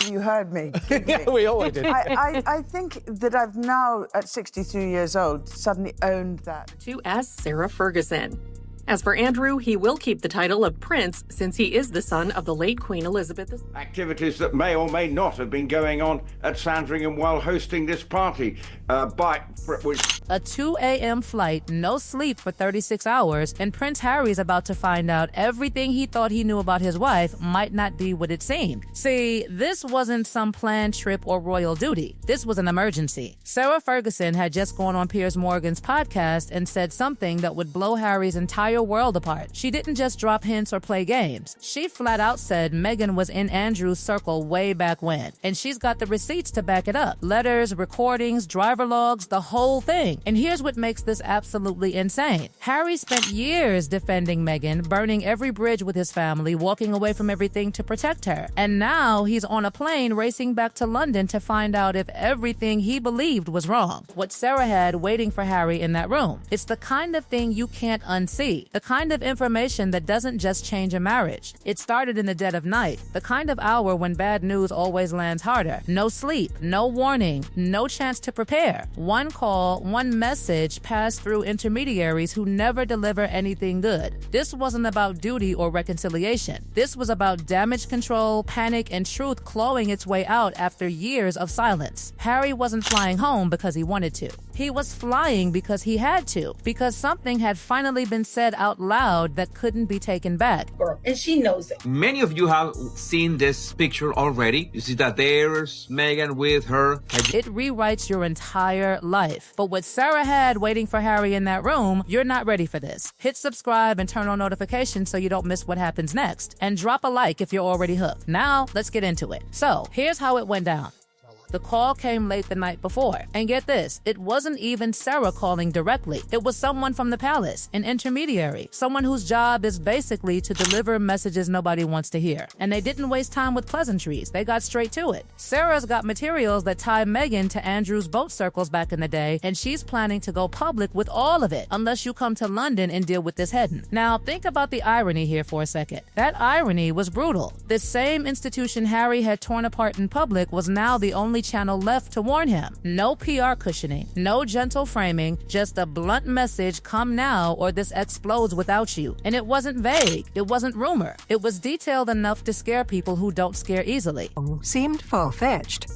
you heard me. Yeah, we always did. I think that I've now, at 63 years old, suddenly owned that. To ask Sarah Ferguson. As for Andrew, he will keep the title of Prince since he is the son of the late Queen Elizabeth II. Activities that may or may not have been going on at Sandringham while hosting this party. A 2 a.m. flight, no sleep for 36 hours, and Prince Harry's about to find out everything he thought he knew about his wife might not be what it seemed. See, this wasn't some planned trip or royal duty. This was an emergency. Sarah Ferguson had just gone on Piers Morgan's podcast and said something that would blow Harry's entire world apart. She didn't just drop hints or play games. She flat out said Meghan was in Andrew's circle way back when, and she's got the receipts to back it up. Letters, recordings, driver logs, the whole thing. And here's what makes this absolutely insane. Harry spent years defending Meghan, burning every bridge with his family, walking away from everything to protect her. And now he's on a plane racing back to London to find out if everything he believed was wrong. What Sarah had waiting for Harry in that room. It's the kind of thing you can't unsee. The kind of information that doesn't just change a marriage. It started in the dead of night, the kind of hour when bad news always lands harder. No sleep, no warning, no chance to prepare. One call, one message passed through intermediaries who never deliver anything good. This wasn't about duty or reconciliation. This was about damage control, panic, and truth clawing its way out after years of silence. Harry wasn't flying home because he wanted to. He was flying because he had to, because something had finally been said out loud that couldn't be taken back. And she knows it. Many of you have seen this picture already. You see that there's Meghan with her. It rewrites your entire life. But what Sarah had waiting for Harry in that room, you're not ready for this. Hit subscribe and turn on notifications so you don't miss what happens next. And drop a like if you're already hooked. Now, let's get into it. So, here's how it went down. The call came late the night before. And get this, it wasn't even Sarah calling directly. It was someone from the palace, an intermediary, someone whose job is basically to deliver messages nobody wants to hear. And they didn't waste time with pleasantries. They got straight to it. Sarah's got materials that tie Meghan to Andrew's boat circles back in the day, and she's planning to go public with all of it, unless you come to London and deal with this heading. Now, think about the irony here for a second. That irony was brutal. This same institution Harry had torn apart in public was now the only channel left to warn him. No PR cushioning, no gentle framing, just a blunt message: come now or this explodes without you. And it wasn't vague, it wasn't rumor. It was detailed enough to scare people who don't scare easily. Seemed far-fetched.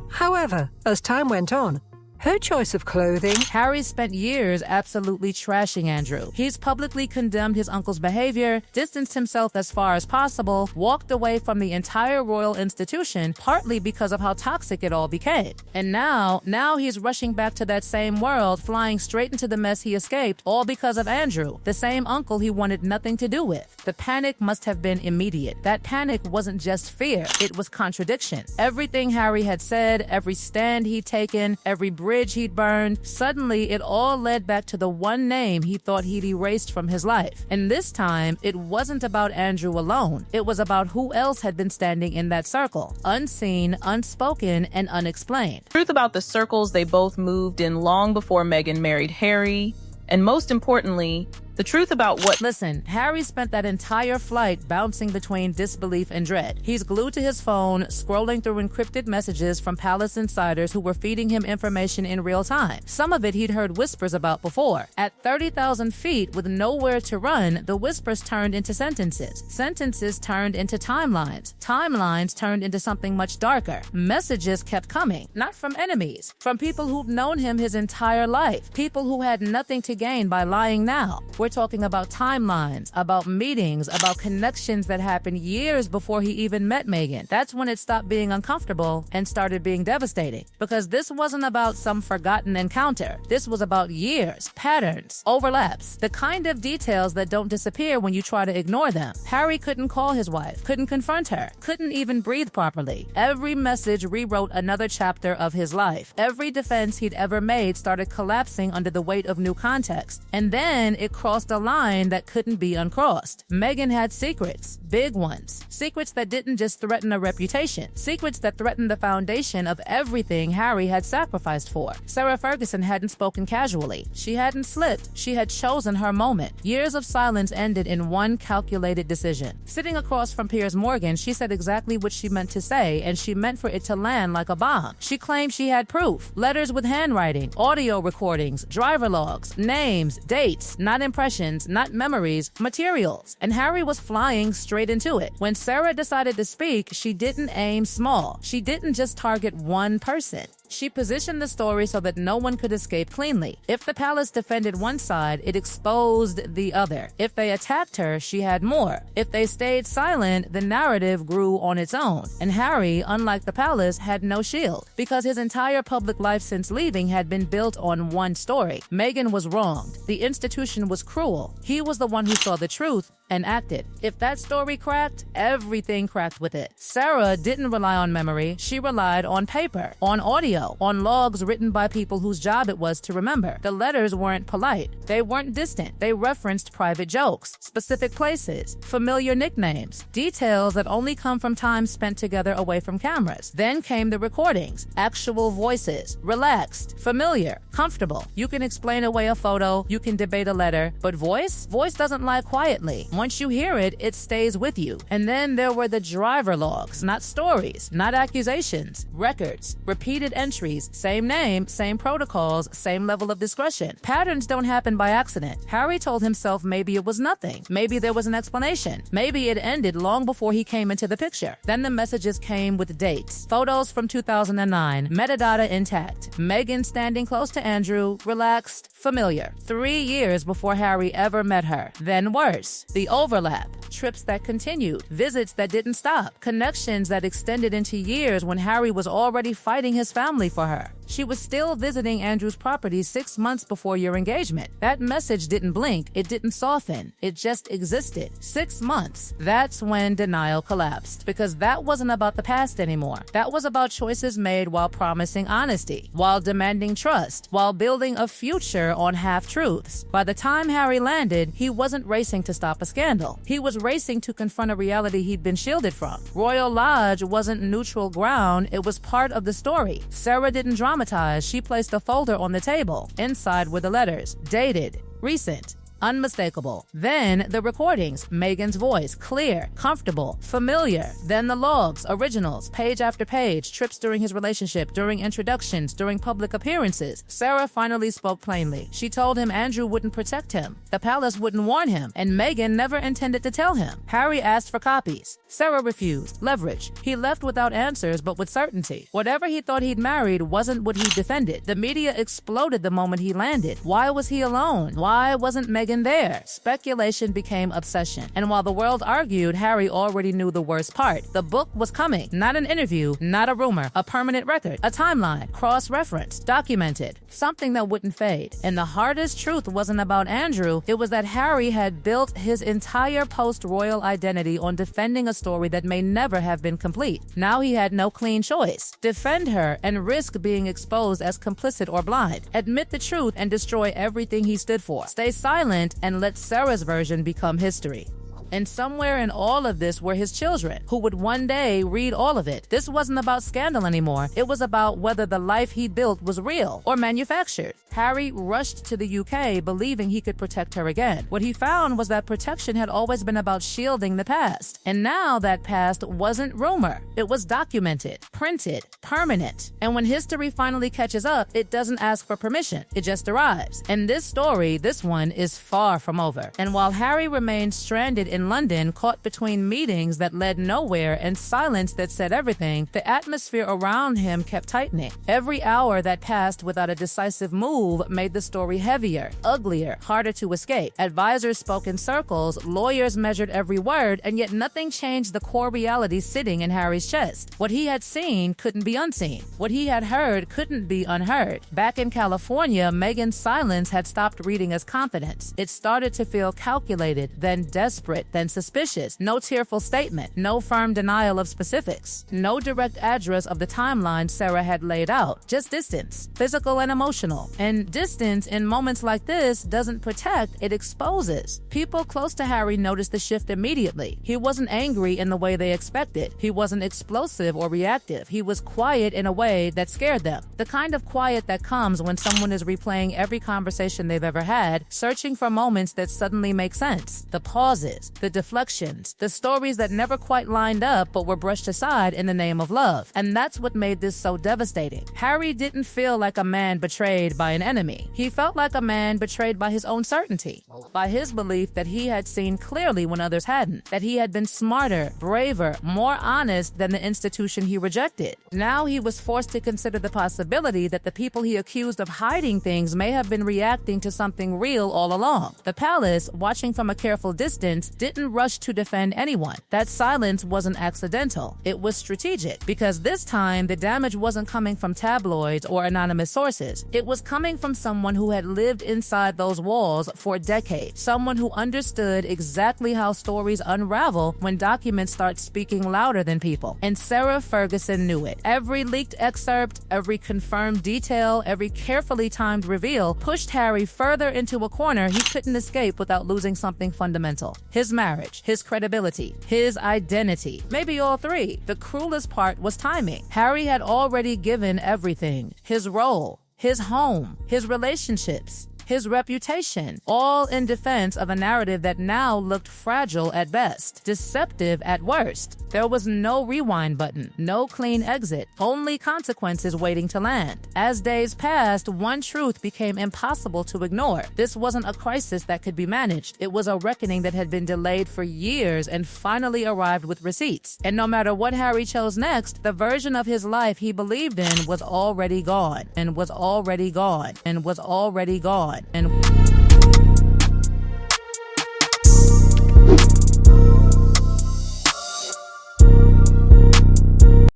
However, as time went on, her choice of clothing... Harry spent years absolutely trashing Andrew. He's publicly condemned his uncle's behavior, distanced himself as far as possible, walked away from the entire royal institution, partly because of how toxic it all became. And now he's rushing back to that same world, flying straight into the mess he escaped, all because of Andrew, the same uncle he wanted nothing to do with. The panic must have been immediate. That panic wasn't just fear, it was contradiction. Everything Harry had said, every stand he'd taken, every bridge he'd burned, suddenly it all led back to the one name he thought he'd erased from his life. And this time, it wasn't about Andrew alone. It was about who else had been standing in that circle. Unseen, unspoken, and unexplained. Truth about the circles they both moved in long before Meghan married Harry. And most importantly, the truth about what... Listen, Harry spent that entire flight bouncing between disbelief and dread. He's glued to his phone, scrolling through encrypted messages from palace insiders who were feeding him information in real time. Some of it he'd heard whispers about before. At 30,000 feet with nowhere to run, the whispers turned into sentences. Sentences turned into timelines. Timelines turned into something much darker. Messages kept coming, not from enemies, from people who've known him his entire life. People who had nothing to gain by lying now. We're talking about timelines, about meetings, about connections that happened years before he even met Meghan. That's when it stopped being uncomfortable and started being devastating. Because this wasn't about some forgotten encounter. This was about years, patterns, overlaps, the kind of details that don't disappear when you try to ignore them. Harry couldn't call his wife, couldn't confront her, couldn't even breathe properly. Every message rewrote another chapter of his life. Every defense he'd ever made started collapsing under the weight of new context. And then it crossed crossed a line that couldn't be uncrossed. Meghan had secrets, big ones. Secrets that didn't just threaten a reputation. Secrets that threatened the foundation of everything Harry had sacrificed for. Sarah Ferguson hadn't spoken casually. She hadn't slipped. She had chosen her moment. Years of silence ended in one calculated decision. Sitting across from Piers Morgan, she said exactly what she meant to say, and she meant for it to land like a bomb. She claimed she had proof. Letters with handwriting, audio recordings, driver logs, names, dates, not impressions, not memories, materials. And Harry was flying straight into it. When Sarah decided to speak, she didn't aim small. She didn't just target one person. She positioned the story so that no one could escape cleanly. If the palace defended one side, it exposed the other. If they attacked her, she had more. If they stayed silent, the narrative grew on its own. And Harry, unlike the palace, had no shield, because his entire public life since leaving had been built on one story. Meghan was wronged. The institution was cruel. He was the one who saw the truth and acted. If that story cracked, everything cracked with it. Sarah didn't rely on memory. She relied on paper, on audio, on logs written by people whose job it was to remember. The letters weren't polite. They weren't distant. They referenced private jokes, specific places, familiar nicknames, details that only come from time spent together away from cameras. Then came the recordings, actual voices, relaxed, familiar, comfortable. You can explain away a photo, you can debate a letter, but voice doesn't lie quietly. Once you hear it, it stays with you. And then there were the driver logs, not stories, not accusations, records, repeated entries, same name, same protocols, same level of discretion. Patterns don't happen by accident. Harry told himself maybe it was nothing. Maybe there was an explanation. Maybe it ended long before he came into the picture. Then the messages came with dates. Photos from 2009, metadata intact. Meghan standing close to Andrew, relaxed, familiar. 3 years before Harry ever met her. Then worse, the overlap. Trips that continued, visits that didn't stop, connections that extended into years when Harry was already fighting his family for her. She was still visiting Andrew's property 6 months before your engagement. That message didn't blink, it didn't soften, it just existed. 6 months. That's when denial collapsed, because that wasn't about the past anymore. That was about choices made while promising honesty, while demanding trust, while building a future on half-truths. By the time Harry landed, he wasn't racing to stop a scandal. He was racing to confront a reality he'd been shielded from. Royal Lodge wasn't neutral ground, it was part of the story. Sarah didn't dramatize, she placed a folder on the table. Inside were the letters, dated, recent, unmistakable. Then the recordings, Meghan's voice, clear, comfortable, familiar. Then the logs, originals, page after page, trips during his relationship, during introductions, during public appearances. Sarah finally spoke plainly. She told him Andrew wouldn't protect him. The palace wouldn't warn him, and Meghan never intended to tell him. Harry asked for copies. Sarah refused. Leverage. He left without answers, but with certainty. Whatever he thought he'd married wasn't what he defended. The media exploded the moment he landed. Why was he alone? Why wasn't Meghan there? Speculation became obsession. And while the world argued, Harry already knew the worst part. The book was coming. Not an interview, not a rumor, a permanent record, a timeline, cross-referenced, documented, something that wouldn't fade. And the hardest truth wasn't about Andrew, it was that Harry had built his entire post-royal identity on defending a story that may never have been complete. Now he had no clean choice. Defend her and risk being exposed as complicit or blind. Admit the truth and destroy everything he stood for. Stay silent and let Sarah's version become history. And somewhere in all of this were his children, who would one day read all of it. This wasn't about scandal anymore. It was about whether the life he built was real or manufactured. Harry rushed to the UK believing he could protect her again. What he found was that protection had always been about shielding the past. And now that past wasn't rumor. It was documented, printed, permanent. And when history finally catches up, it doesn't ask for permission. It just arrives. And this story, this one, is far from over. And while Harry remained stranded in London, caught between meetings that led nowhere and silence that said everything, the atmosphere around him kept tightening. Every hour that passed without a decisive move made the story heavier, uglier, harder to escape. Advisors spoke in circles, lawyers measured every word, and yet nothing changed the core reality sitting in Harry's chest. What he had seen couldn't be unseen. What he had heard couldn't be unheard. Back in California, Meghan's silence had stopped reading as confidence. It started to feel calculated, then desperate, then suspicious. No tearful statement. No firm denial of specifics. No direct address of the timeline Sarah had laid out. Just distance, physical and emotional. And distance in moments like this doesn't protect, it exposes. People close to Harry noticed the shift immediately. He wasn't angry in the way they expected. He wasn't explosive or reactive. He was quiet in a way that scared them. The kind of quiet that comes when someone is replaying every conversation they've ever had, searching for moments that suddenly make sense. The pauses, the deflections, the stories that never quite lined up but were brushed aside in the name of love. And that's what made this so devastating. Harry didn't feel like a man betrayed by an enemy. He felt like a man betrayed by his own certainty, by his belief that he had seen clearly when others hadn't, that he had been smarter, braver, more honest than the institution he rejected. Now he was forced to consider the possibility that the people he accused of hiding things may have been reacting to something real all along. The palace, watching from a careful distance, didn't rush to defend anyone. That silence wasn't accidental. It was strategic, because this time the damage wasn't coming from tabloids or anonymous sources. It was coming from someone who had lived inside those walls for decades, someone who understood exactly how stories unravel when documents start speaking louder than people. And Sarah Ferguson knew it. Every leaked excerpt, every confirmed detail, every carefully timed reveal pushed Harry further into a corner he couldn't escape without losing something fundamental. His marriage, his credibility, his identity, maybe all three. The cruelest part was timing. Harry had already given everything: his role, his home, his relationships, his reputation, all in defense of a narrative that now looked fragile at best, deceptive at worst. There was no rewind button, no clean exit, only consequences waiting to land. As days passed, one truth became impossible to ignore. This wasn't a crisis that could be managed. It was a reckoning that had been delayed for years and finally arrived with receipts. And no matter what Harry chose next, the version of his life he believed in was already gone, and was already gone, and was already gone, and